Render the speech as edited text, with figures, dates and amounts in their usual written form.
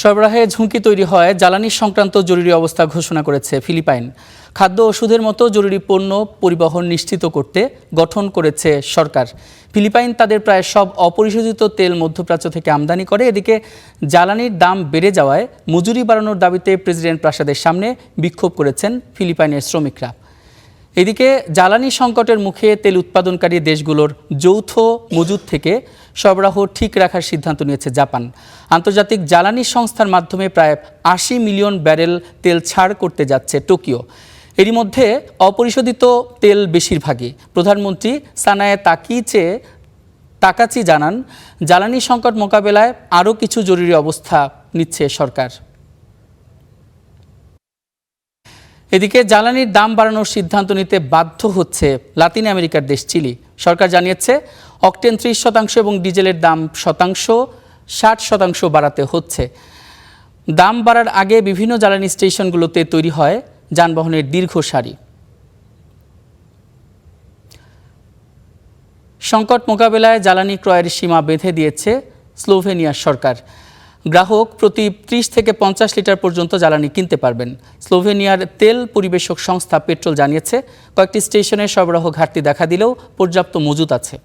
সরবরাহে ঝুঁকি তৈরি হয় জ্বালানি সংক্রান্ত জরুরি অবস্থা ঘোষণা করেছে ফিলিপাইন। খাদ্য ওষুধের মতো জরুরি পণ্য পরিবহন নিশ্চিত করতে গঠন করেছে সরকার। ফিলিপাইন তাদের প্রায় সব অপরিশোধিত তেল মধ্যপ্রাচ্য থেকে আমদানি করে। এদিকে জ্বালানির দাম বেড়ে যাওয়ায় মজুরি বাড়ানোর দাবিতে প্রেসিডেন্ট প্রাসাদের সামনে বিক্ষোভ করেছেন ফিলিপাইনের শ্রমিকরা। এদিকে জ্বালানি সংকটের মুখে তেল উৎপাদনকারী দেশগুলোর যৌথ মজুদ থেকে সরবরাহ ঠিক রাখার সিদ্ধান্ত নিয়েছে জাপান। আন্তর্জাতিক জ্বালানি সংস্থার মাধ্যমে প্রায় ৮০ মিলিয়ন ব্যারেল তেল ছাড় করতে যাচ্ছে টোকিও। এরই মধ্যে অপরিশোধিত তেল বেশিরভাগই। প্রধানমন্ত্রী সানায়ে তাকাচি জানান, জ্বালানি সংকট মোকাবেলায় আরও কিছু জরুরি অবস্থা নিচ্ছে সরকার। এদিকে জ্বালানির দাম বাড়ানোর সিদ্ধান্ত নিতে বাধ্য হচ্ছে লাতিন আমেরিকার দেশ চিলি। সরকার জানিয়েছে অকটেন ৩০% এবং ডিজেলের দাম 60% বাড়াতে হচ্ছে। দাম বাড়ার আগে বিভিন্ন জ্বালানি স্টেশনগুলোতে তৈরি হয় যানবাহনের দীর্ঘ সারি। সংকট মোকাবেলায় জ্বালানি ক্রয়ের সীমা বেঁধে দিয়েছে স্লোভেনিয়ার সরকার। গ্রাহক প্রতি ৩০ থেকে ৫০ লিটার পর্যন্ত জ্বালানি কিনতে পারবেন। স্লোভেনিয়ার তেল পরিবেশক সংস্থা পেট্রোল জানিয়েছে কয়েকটি স্টেশনে সরবরাহ ঘাটতি দেখা দিলেও পর্যাপ্ত মজুত আছে।